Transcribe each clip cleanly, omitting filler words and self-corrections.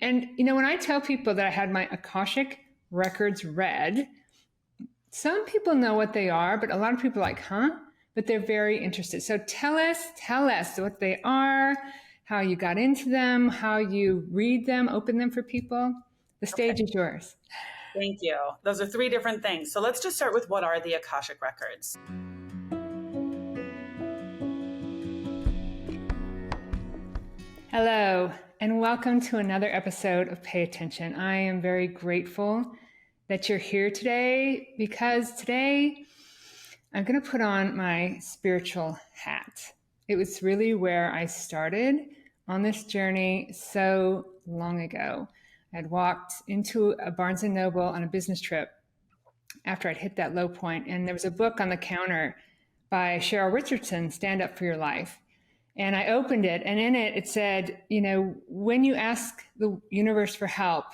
And, when I tell people that I had my Akashic Records read, some people know what they are, but a lot of people are like, huh? But they're very interested. So tell us what they are, how you got into them, how you read them, open them for people. The stage is yours. Thank you. Those are three different things. So let's just start with what are the Akashic Records? Hello, and welcome to another episode of Pay Attention. I am very grateful that you're here today because today I'm going to put on my spiritual hat. It was really where I started on this journey so long ago. I had walked into a Barnes & Noble on a business trip after I'd hit that low point, and there was a book on the counter by Cheryl Richardson, Stand Up for Your Life. And I opened it, and in it, it said, when you ask the universe for help,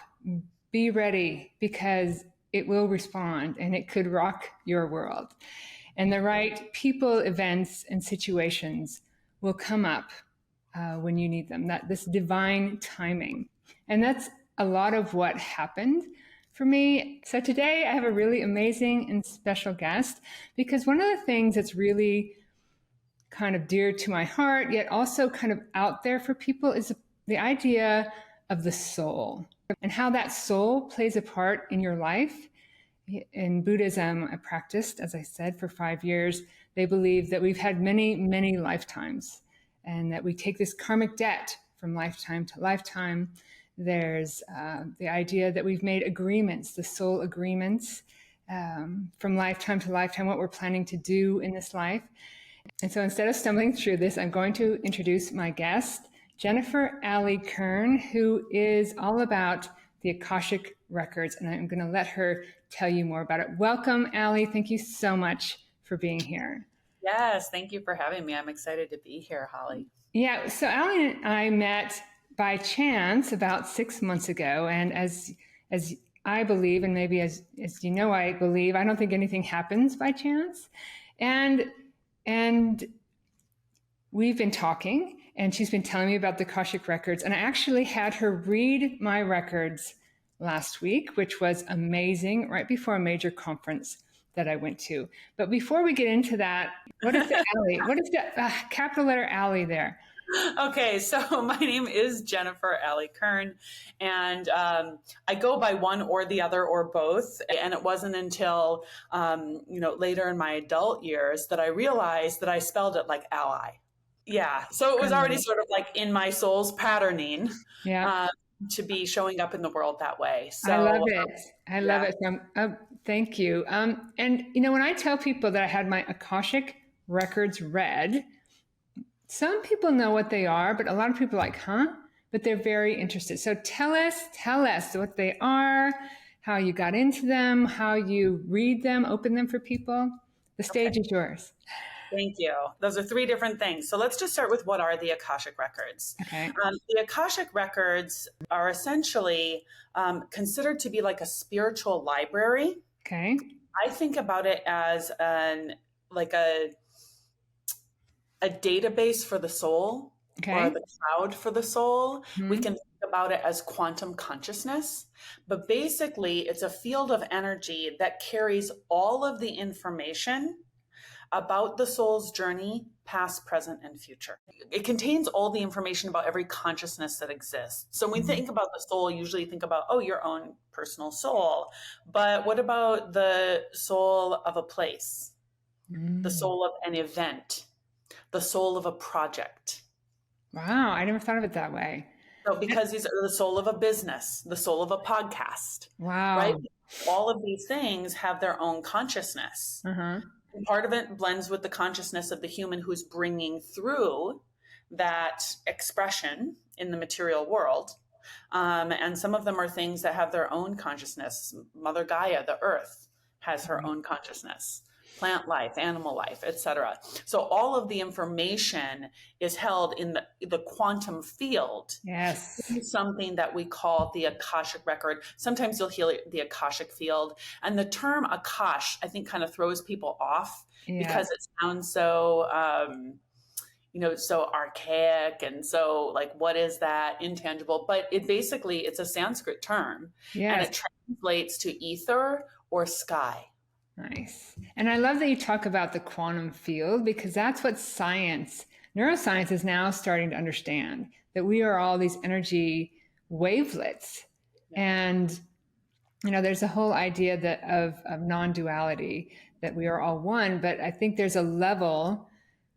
be ready because it will respond and it could rock your world. And the right people, events, and situations will come up when you need them, this divine timing. And that's a lot of what happened for me. So today I have a really amazing and special guest because one of the things that's really kind of dear to my heart, yet also kind of out there for people is the idea of the soul and how that soul plays a part in your life. In Buddhism, I practiced, as I said, for 5 years. They believe that we've had many, many lifetimes and that we take this karmic debt from lifetime to lifetime. There's the idea that we've made agreements, the soul agreements from lifetime to lifetime, what we're planning to do in this life. And so instead of stumbling through this, I'm going to introduce my guest, Jennifer ALLY Kern, who is all about the Akashic Records, and I'm going to let her tell you more about it. Welcome, ALLY. Thank you so much for being here. Yes, thank you for having me. I'm excited to be here, Holly. Yeah, so ALLY and I met by chance about 6 months ago, and as I believe, and maybe as you know I believe, I don't think anything happens by chance. And we've been talking, and she's been telling me about the Akashic Records. And I actually had her read my records last week, which was amazing, right before a major conference that I went to. But before we get into that, what is the ALLY? What is the capital letter ALLY there? Okay, so my name is Jennifer ALLY Kern, and I go by one or the other or both. And it wasn't until later in my adult years that I realized that I spelled it like ally. Yeah, so it was already sort of like in my soul's patterning. Yeah. To be showing up in the world that way. So I love it. I love it. Thank you. And when I tell people that I had my Akashic Records read, some people know what they are, but a lot of people are like, huh? But they're very interested. So tell us what they are, how you got into them, how you read them, open them for people. The stage is yours. Thank you. Those are three different things. So let's just start with what are the Akashic Records. Okay. The Akashic Records are essentially considered to be like a spiritual library. Okay. I think about it as a database for the soul, or the cloud for the soul. Mm-hmm. We can think about it as quantum consciousness, but basically it's a field of energy that carries all of the information about the soul's journey, past, present, and future. It contains all the information about every consciousness that exists. So when we think about the soul, you usually think about, your own personal soul. But what about the soul of a place, the soul of an event, the soul of a project? Wow, I never thought of it that way. So because these are the soul of a business, the soul of a podcast. Wow. Right? All of these things have their own consciousness. Uh-huh. And part of it blends with the consciousness of the human who's bringing through that expression in the material world. And some of them are things that have their own consciousness. Mother Gaia, the earth, has her own consciousness. Plant life, animal life, etc. So all of the information is held in the quantum field. Yes. Something that we call the Akashic record. Sometimes you'll hear the Akashic field. And the term Akash, I think, kind of throws people off because it sounds so, so archaic and so like, what is that intangible? But it's a Sanskrit term, and it translates to ether or sky. Nice. And I love that you talk about the quantum field, because that's what neuroscience is now starting to understand, that we are all these energy wavelets. And, there's a whole idea of non-duality, that we are all one, but I think there's a level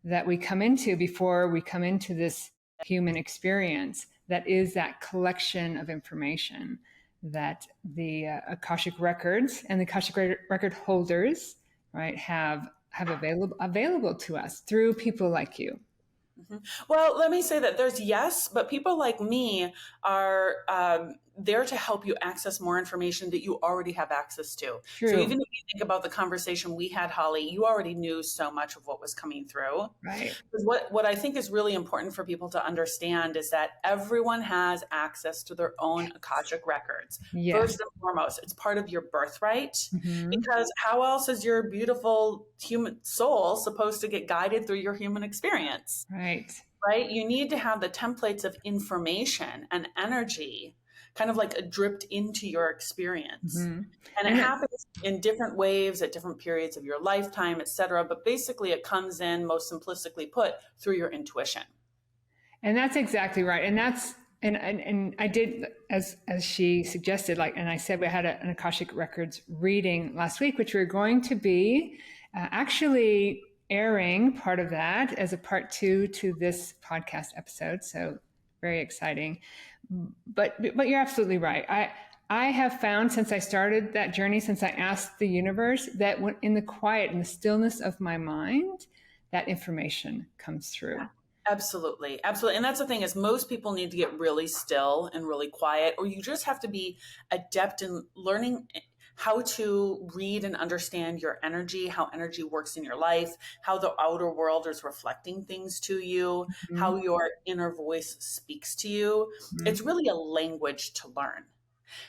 that we come into before we come into this human experience that is that collection of information that the Akashic Records and the Akashic Record holders, right, have available to us through people like you. Mm-hmm. Well, let me say that there's but people like me are there to help you access more information that you already have access to. True. So even if you think about the conversation we had, Holly, you already knew so much of what was coming through. Right. Because what I think is really important for people to understand is that everyone has access to their own Akashic records. Yes. First and foremost, it's part of your birthright. Mm-hmm. Because how else is your beautiful human soul supposed to get guided through your human experience? Right? You need to have the templates of information and energy kind of like dripped into your experience. Mm-hmm. And it happens in different waves at different periods of your lifetime, et cetera. But basically it comes in, most simplistically put, through your intuition. And that's exactly right. And I did, as she suggested, and I said, we had an Akashic Records reading last week, which we're going to be actually airing part of that as a part 2 to this podcast episode. So very exciting. But you're absolutely right. I have found, since I started that journey, since I asked the universe, that when in the quiet and the stillness of my mind, that information comes through. Yeah, absolutely. And that's the thing, is most people need to get really still and really quiet, or you just have to be adept in learning how to read and understand your energy, how energy works in your life, how the outer world is reflecting things to you, mm-hmm. how your inner voice speaks to you. Mm-hmm. It's really a language to learn.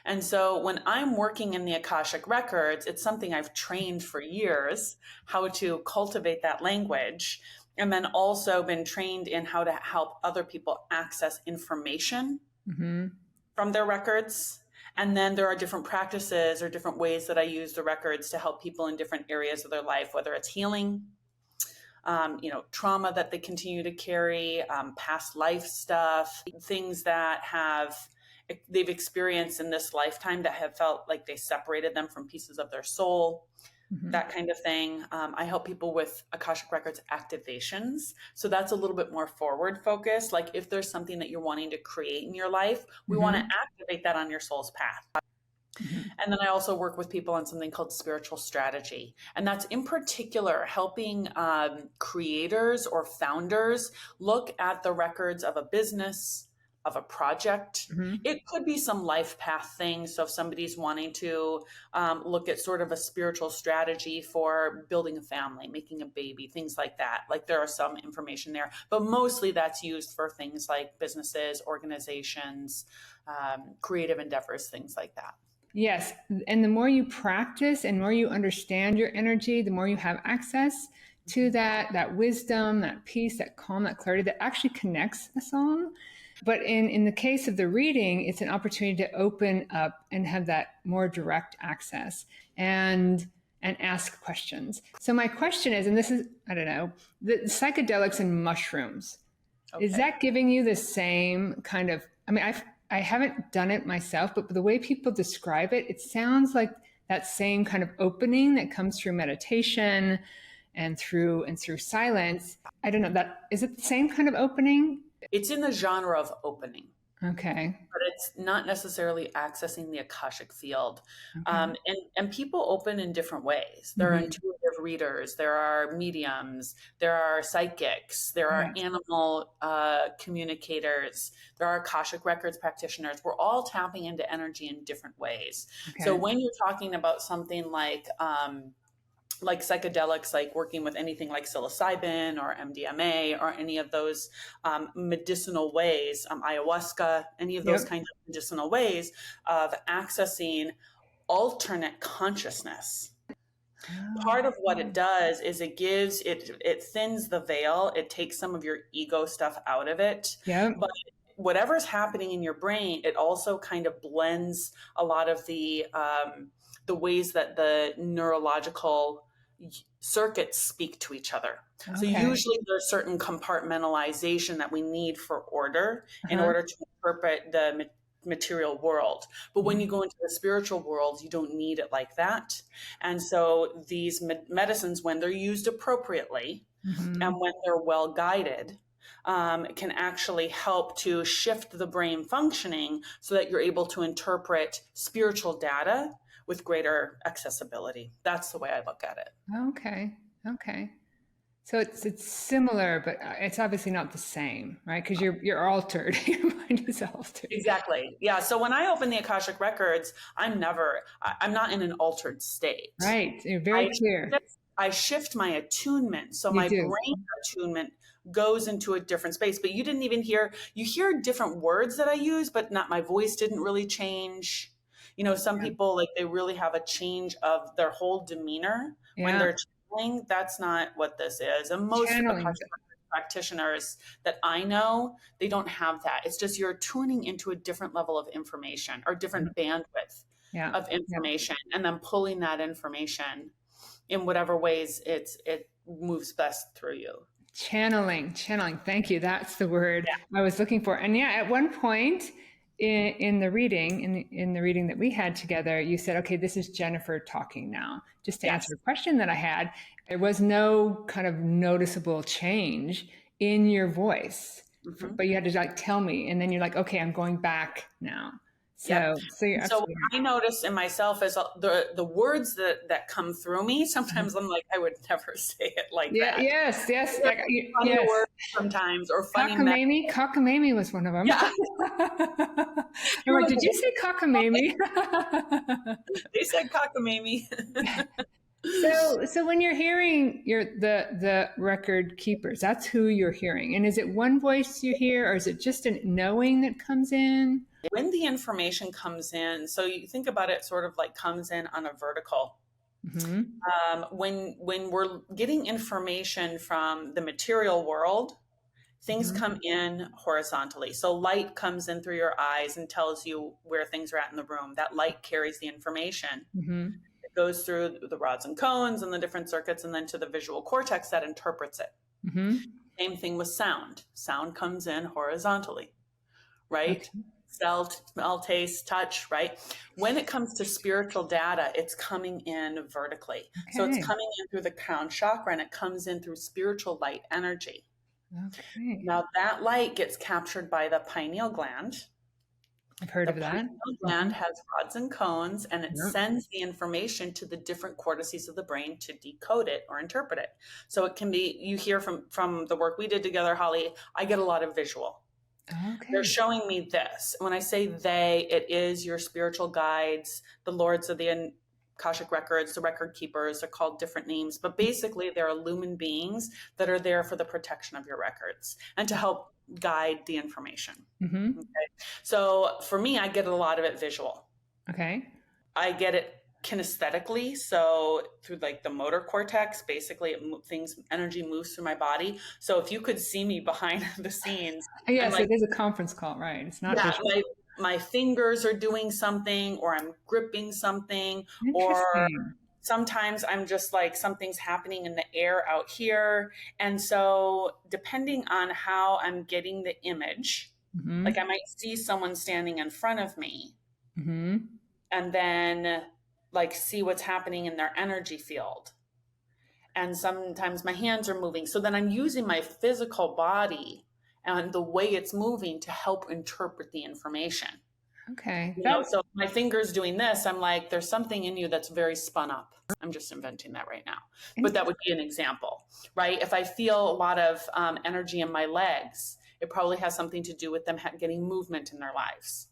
And so when I'm working in the Akashic Records, it's something I've trained for years, how to cultivate that language, and then also been trained in how to help other people access information mm-hmm. from their records. And then there are different practices or different ways that I use the records to help people in different areas of their life, whether it's healing, trauma that they continue to carry, past life stuff, things that they've experienced in this lifetime that have felt like they separated them from pieces of their soul, mm-hmm. that kind of thing. I help people with Akashic Records activations. So that's a little bit more forward focused. Like if there's something that you're wanting to create in your life, we mm-hmm. want to activate that on your soul's path. Mm-hmm. And then I also work with people on something called spiritual strategy. And that's in particular helping creators or founders look at the records of a business, of a project. Mm-hmm. It could be some life path thing. So if somebody's wanting to look at sort of a spiritual strategy for building a family, making a baby, things like that, like there are some information there, but mostly that's used for things like businesses, organizations, creative endeavors, things like that. Yes. And the more you practice and more you understand your energy, the more you have access to that wisdom, that peace, that calm, that clarity that actually connects us all. But in the case of the reading, it's an opportunity to open up and have that more direct access and ask questions. So my question is, and this is, I don't know, the psychedelics and mushrooms, okay. Is that giving you the same kind of, I haven't done it myself, but the way people describe it, it sounds like that same kind of opening that comes through meditation and through silence. I don't know, is it the same kind of opening? It's in the genre of opening. Okay. But it's not necessarily accessing the Akashic field. Okay. And people open in different ways. There mm-hmm. are intuitive readers, there are mediums, there are psychics, there are animal communicators, there are Akashic Records practitioners. We're all tapping into energy in different ways. Okay. So when you're talking about something like psychedelics, like working with anything like psilocybin or MDMA or any of those medicinal ways, ayahuasca, any of those kinds of medicinal ways of accessing alternate consciousness. Part of what it does is it thins the veil. It takes some of your ego stuff out of it. Yeah. But whatever's happening in your brain, it also kind of blends a lot of the ways that the neurological circuits speak to each other. Okay. So usually there's certain compartmentalization that we need for order in order to interpret the material world. But when you go into the spiritual world, you don't need it like that. And so these medicines, when they're used appropriately and when they're well guided, can actually help to shift the brain functioning so that you're able to interpret spiritual data with greater accessibility. That's the way I look at it. Okay. So it's similar, but it's obviously not the same, right? Because you're altered. Your mind is altered. Exactly. Yeah. So when I open the Akashic Records, I'm not in an altered state. Right. You're very clear. I shift my attunement. So my brain attunement goes into a different space, but you didn't even you hear different words that I use, but not, my voice didn't really change. You know, some people, like, they really have a change of their whole demeanor when they're channeling. That's not what this is. And most Akashic practitioners that I know, they don't have that. It's just you're tuning into a different level of information or different bandwidth of information and then pulling that information in whatever ways it moves best through you. Channeling. Thank you. That's the word I was looking for. And at one point in the reading that we had together, you said, okay, this is Jennifer talking now, just to answer a question that I had. There was no kind of noticeable change in your voice, but you had to tell me. And then you're like, okay, I'm going back now. So I notice in myself as the words that come through me, sometimes I'm like, I would never say it like that. Yes. Funny words sometimes, or funny. Cockamamie was one of them. Yeah. I'm like, did you say cockamamie? They said cockamamie. So when you're hearing the record keepers, that's who you're hearing. And is it one voice you hear, or is it just a knowing that comes in? When the information comes in, so you think about it sort of like comes in on a vertical. When we're getting information from the material world, things come in horizontally. So light comes in through your eyes and tells you where things are at in the room. That light carries the information. It goes through the rods and cones and the different circuits, and then to the visual cortex that interprets it. Same thing with sound. Sound comes in horizontally, right? Smell, taste, touch, right? When it comes to spiritual data, it's coming in vertically. So it's coming in through the crown chakra, and it comes in through spiritual light energy. Now that light gets captured by the pineal gland. I've heard of that. The pineal gland has rods and cones, and it sends the information to the different cortices of the brain to decode it or interpret it. So it can be, you hear from the work we did together, Holly, I get a lot of visual. They're showing me this. When I say they, it is your spiritual guides, the lords of the Akashic Records, the record keepers. They're called different names, but basically they're illumined beings that are there for the protection of your records and to help guide the information. Okay? So for me, I get a lot of it visual. I get it kinesthetically, so through like the motor cortex, basically energy moves through my body. So if you could see me behind the scenes, it is a conference call, right? It's not just my fingers are doing something, or I'm gripping something, or sometimes I'm just like something's happening in the air out here. And so depending on how I'm getting the image, like I might see someone standing in front of me, and then like see what's happening in their energy field. And sometimes my hands are moving. So then I'm using my physical body and the way it's moving to help interpret the information. So my fingers doing this, I'm like, there's something in you that's very spun up. I'm just inventing that right now. But that would be an example, right? If I feel a lot of energy in my legs, it probably has something to do with them getting movement in their lives.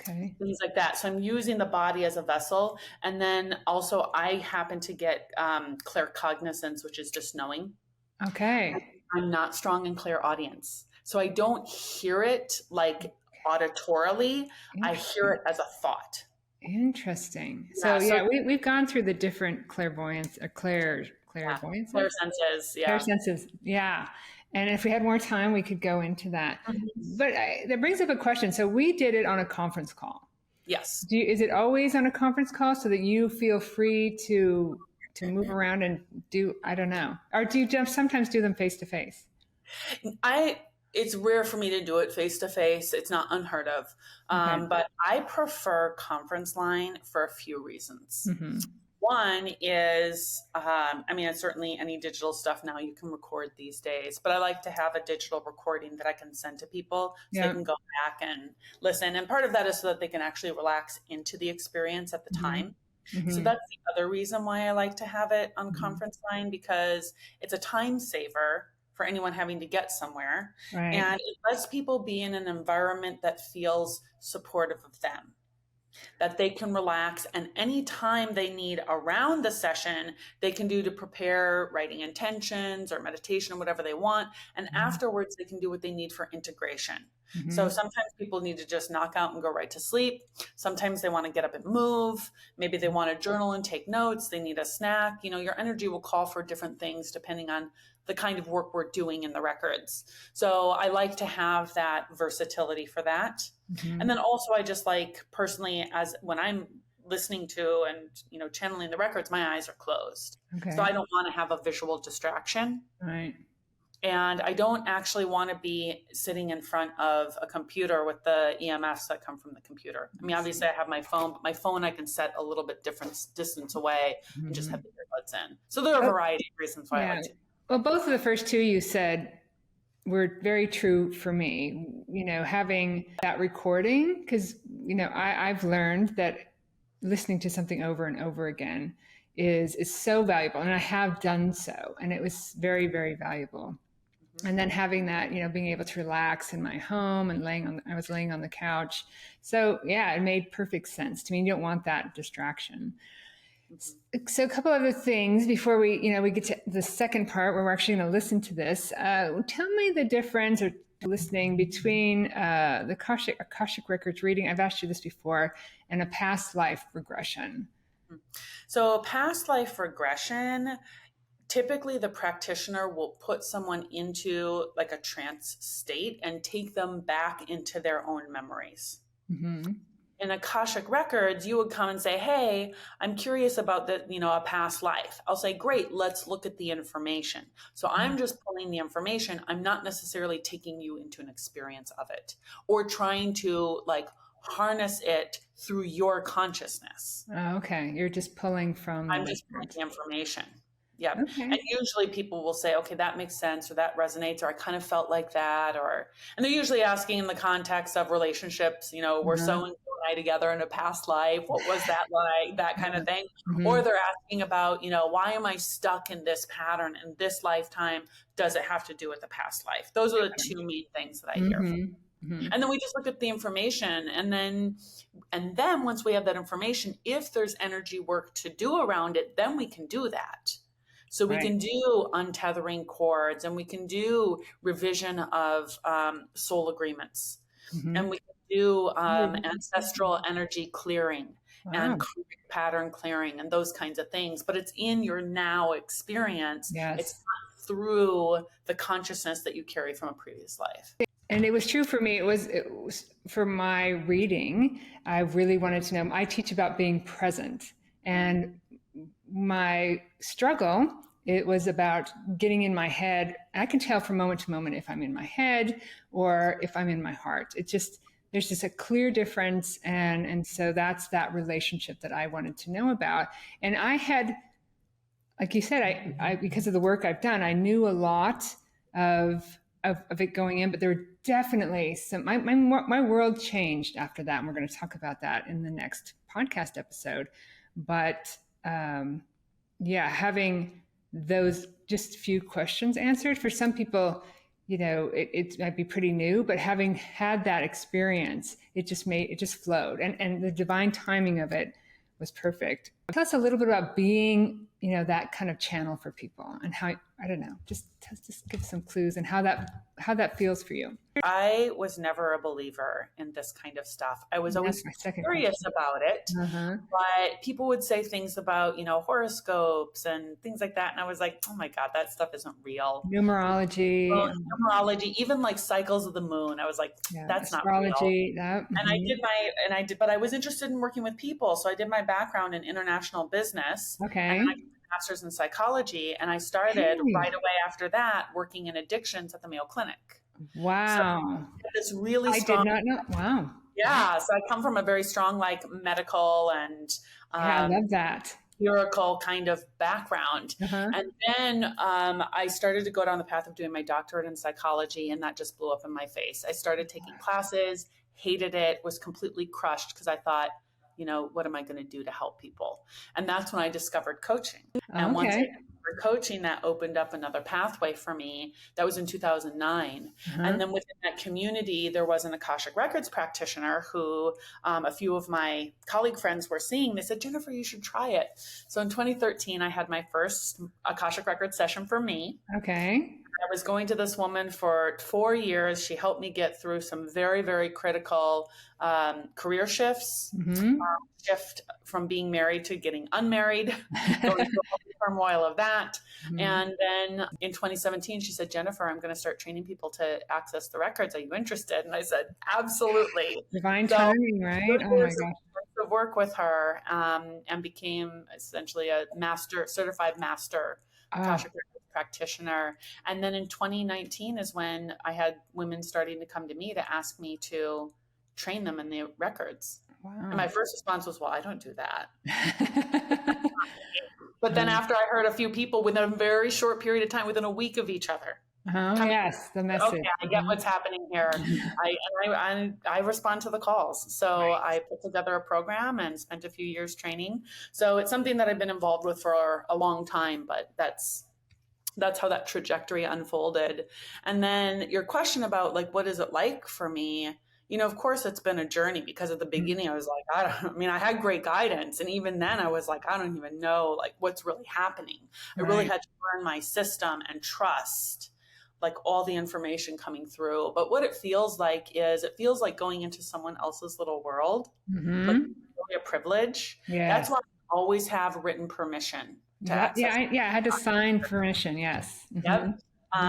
Things like that. So I'm using the body as a vessel. And then also I happen to get claircognizance, which is just knowing. I'm not strong in clairaudience. So I don't hear it like auditorily. I hear it as a thought. Interesting. So we've gone through the different clairvoyance or clairvoyance. Clairsenses. Yeah. And if we had more time, we could go into that. Mm-hmm. But that brings up a question. So we did it on a conference call. Yes. Is it always on a conference call so that you feel free to move around and do, I don't know, or do you sometimes do them face to face? It's rare for me to do it face to face. It's not unheard of. Okay. But I prefer conference line for a few reasons. Mm-hmm. One is, it's certainly any digital stuff now you can record these days, but I like to have a digital recording that I can send to people so they can go back and listen. And part of that is so that they can actually relax into the experience at the time. Mm-hmm. So that's the other reason why I like to have it on conference line, because it's a time saver for anyone having to get somewhere. Right. And it lets people be in an environment that feels supportive of them, that they can relax, and any time they need around the session, they can do to prepare writing intentions or meditation or whatever they want. And afterwards, they can do what they need for integration. Mm-hmm. So sometimes people need to just knock out and go right to sleep. Sometimes they want to get up and move. Maybe they want to journal and take notes. They need a snack. Your energy will call for different things depending on the kind of work we're doing in the records. So I like to have that versatility for that. Mm-hmm. And then also I just like personally, as when I'm listening to and, channeling the records, my eyes are closed. Okay. So I don't want to have a visual distraction. Right. And I don't actually want to be sitting in front of a computer with the EMFs that come from the computer. Obviously I have my phone, but my phone I can set a little bit different distance away and just have the earbuds in. So there are a variety of reasons why I like to. Well, both of the first two you said were very true for me, having that recording, because, I've learned that listening to something over and over again is so valuable. And I have done so. And it was very, very valuable. Mm-hmm. And then having that, being able to relax in my home and I was laying on the couch. So yeah, it made perfect sense to me. You don't want that distraction. So a couple other things before we get to the second part where we're actually going to listen to this. Tell me the difference or listening between the Akashic Records reading, I've asked you this before, and a past life regression. So past life regression, typically the practitioner will put someone into like a trance state and take them back into their own memories. Mm-hmm. In Akashic Records, you would come and say, hey, I'm curious about a past life. I'll say, great, let's look at the information. So I'm just pulling the information. I'm not necessarily taking you into an experience of it or trying to harness it through your consciousness. Oh, okay. You're just pulling from. I'm just pulling the information. Yeah. Okay. And usually people will say, okay, that makes sense, or that resonates, or I kind of felt like that, and they're usually asking in the context of relationships, we're so and I together in a past life. What was that like? That kind of thing. Mm-hmm. Or they're asking about, why am I stuck in this pattern in this lifetime? Does it have to do with the past life? Those are the two main things that I hear from. Mm-hmm. And then we just look at the information, and then once we have that information, if there's energy work to do around it, then we can do that. So we can do untethering cords, and we can do revision of soul agreements, and we can do ancestral energy clearing and karmic pattern clearing and those kinds of things. But it's in your now experience. Yes. It's not through the consciousness that you carry from a previous life. And it was true for me. It was for my reading. I really wanted to know. I teach about being present, and my struggle, it was about getting in my head. I can tell from moment to moment if I'm in my head or if I'm in my heart. There's just a clear difference. And so that's that relationship that I wanted to know about. And I had, like you said, I because of the work I've done, I knew a lot of it going in, but there were definitely some, my world changed after that. And we're going to talk about that in the next podcast episode. But having those just few questions answered for some people, it might be pretty new, but having had that experience, it just flowed, and the divine timing of it was perfect. Tell us a little bit about being, that kind of channel for people, and how, I don't know, just give some clues and how that feels for you. I was never a believer in this kind of stuff. I was always curious about it, but people would say things about, horoscopes and things like that. And I was like, oh my God, that stuff isn't real. Numerology. Well, numerology, even like cycles of the moon. I was like, that's astrology, not real. And but I was interested in working with people. So I did my background in international business. Okay. And then I did a master's in psychology. And I started right away after that working in addictions at the Mayo Clinic. Wow. So this really strong. I did not know. Wow. Yeah. So I come from a very strong, like medical and I love that. empirical kind of background. And then I started to go down the path of doing my doctorate in psychology, and that just blew up in my face. I started taking classes, hated it, was completely crushed because I thought, what am I going to do to help people? And that's when I discovered coaching. And once I discovered coaching, that opened up another pathway for me. That was in 2009. And then within that community, there was an Akashic Records practitioner who a few of my colleague friends were seeing. They said, Jennifer, you should try it. So in 2013, I had my first Akashic Records session for me. Okay. I was going to this woman for 4 years. She helped me get through some very, very critical career shifts, shift from being married to getting unmarried, going through all the turmoil of that. And then in 2017, she said, Jennifer, I'm going to start training people to access the records. Are you interested? And I said, absolutely. Divine timing, right? Oh my gosh. To work with her and became essentially a certified master Akashic Records practitioner. And then in 2019 is when I had women starting to come to me to ask me to train them in the records. Wow. And my first response was, well, I don't do that. But then after I heard a few people within a very short period of time, within a week of each other. Yes, the message. Okay, I get what's happening here. I respond to the calls. So I put together a program and spent a few years training. So it's something that I've been involved with for a long time, but that's how that trajectory unfolded. And then your question about like, what is it like for me? Of course it's been a journey, because at the beginning I was like, I had great guidance. And even then I was like, I don't even know like what's really happening. I really had to learn my system and trust like all the information coming through. But what it feels like going into someone else's little world, like really a privilege. That's why I always have written permission. I had to sign permission. Yes. Yep.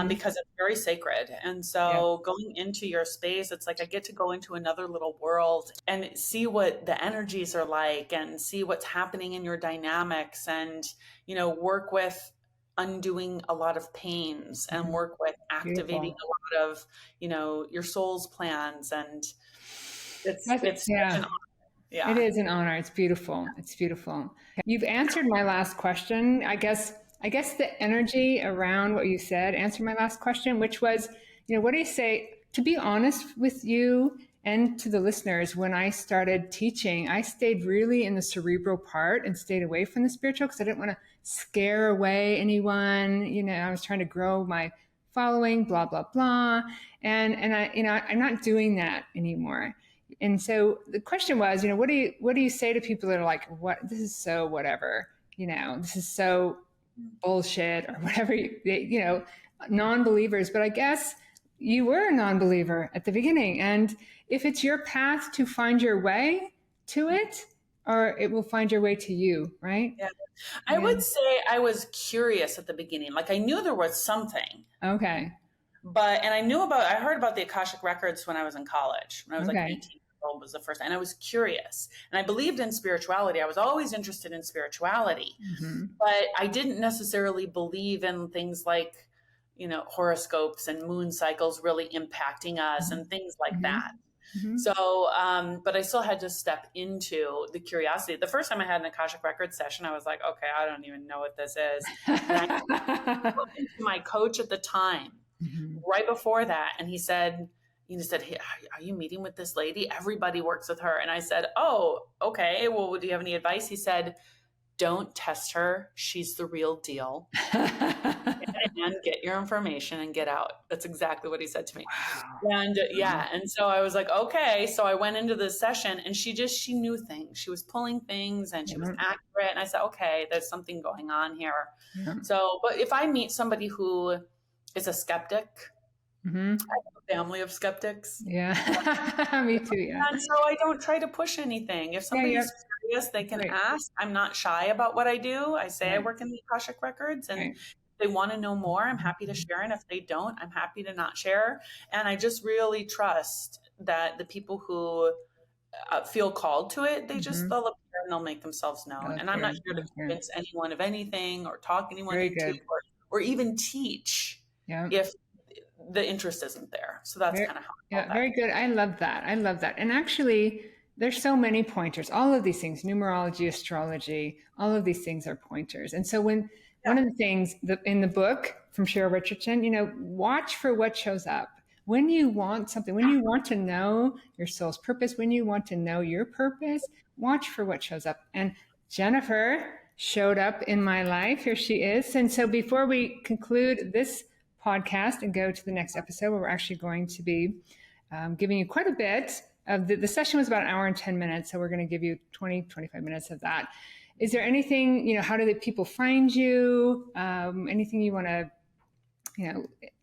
Because it's very sacred. And so going into your space, it's like I get to go into another little world and see what the energies are like and see what's happening in your dynamics and, work with undoing a lot of pains and work with activating a lot of, your soul's plans. And it's such an honor. Yeah. It is an honor. It's beautiful. It's beautiful. You've answered my last question. I guess the energy around what you said answered my last question, which was, what do you say? To be honest with you and to the listeners, when I started teaching, I stayed really in the cerebral part and stayed away from the spiritual because I didn't want to scare away anyone. I was trying to grow my following, blah, blah, blah. And I'm not doing that anymore. And so the question was, what do you say to people that are like, what, this is so whatever, this is so bullshit or whatever, non-believers. But I guess you were a non-believer at the beginning. And if it's your path to find your way to it, or it will find your way to you, right? Yeah. I would say I was curious at the beginning. Like I knew there was something. Okay. And I heard about the Akashic Records when I was in college, when I was like 18 years old was the first, and I was curious and I believed in spirituality. I was always interested in spirituality, but I didn't necessarily believe in things like, horoscopes and moon cycles really impacting us and things like that. So, but I still had to step into the curiosity. The first time I had an Akashic Records session, I was like, okay, I don't even know what this is. And I spoke to my coach at the time, right before that. And he said, hey, are you meeting with this lady? Everybody works with her. And I said, oh, okay. Well, do you have any advice? He said, don't test her. She's the real deal. And and get your information and get out. That's exactly what he said to me. Wow. And and so I was like, okay. So I went into this session and she knew things. She was pulling things and she was accurate. And I said, okay, there's something going on here. So, but if I meet somebody who is a skeptic, I have a family of skeptics. Yeah, me too. Yeah. And so I don't try to push anything. If somebody's curious, they can ask. I'm not shy about what I do. I say I work in the Akashic Records, and if they want to know more, I'm happy to share. And if they don't, I'm happy to not share. And I just really trust that the people who feel called to it, they'll appear and they'll make themselves known. And I'm not here to convince anyone of anything or talk anyone into it or even teach if the interest isn't there. So that's kind of how. Very good. I love that. And actually, there's so many pointers. All of these things, numerology, astrology, all of these things are pointers. And so one of the things in the book from Cheryl Richardson, watch for what shows up. When you want something, when you want to know your soul's purpose, when you want to know your purpose, watch for what shows up. And Jennifer showed up in my life. Here she is. And so before we conclude this podcast and go to the next episode where we're actually going to be giving you quite a bit of the session was about an hour and 10 minutes. So we're going to give you 25 minutes of that. Is there anything, how do the people find you? Anything you want to,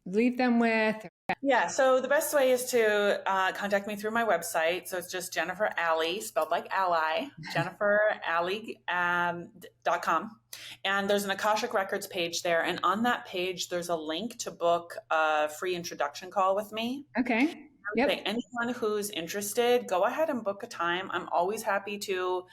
leave them with? Yeah. So the best way is to contact me through my website. So it's just Jennifer ALLY, spelled like ally, JenniferALLY.com. And there's an Akashic Records page there. And on that page, there's a link to book a free introduction call with me. Okay. Yep. Anyone who's interested, go ahead and book a time. I'm always happy to,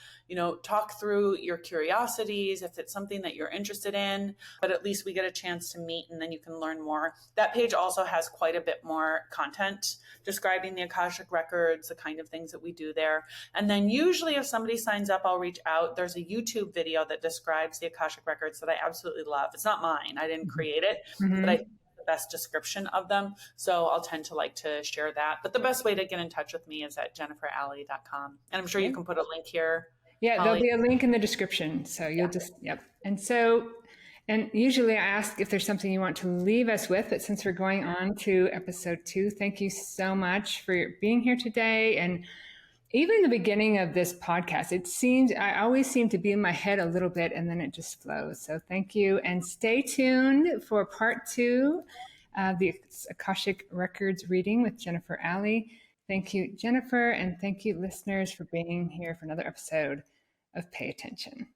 talk through your curiosities if it's something that you're interested in, but at least we get a chance to meet and then you can learn more. That page also has quite a bit more content describing the Akashic Records, the kind of things that we do there. And then usually if somebody signs up, I'll reach out. There's a YouTube video that describes the Akashic Records that I absolutely love. It's not mine. I didn't create it, but I best description of them. So I'll tend to like to share that. But the best way to get in touch with me is at JenniferAlly.com. And I'm sure you can put a link here. Yeah, there'll be a link in the description. So you'll And usually I ask if there's something you want to leave us with, but since we're going on to episode 2, thank you so much for being here today. And even in the beginning of this podcast, I always seem to be in my head a little bit and then it just flows. So thank you. And stay tuned for part 2 of the Akashic Records reading with Jennifer ALLY. Thank you, Jennifer. And thank you, listeners, for being here for another episode of Pay Attention.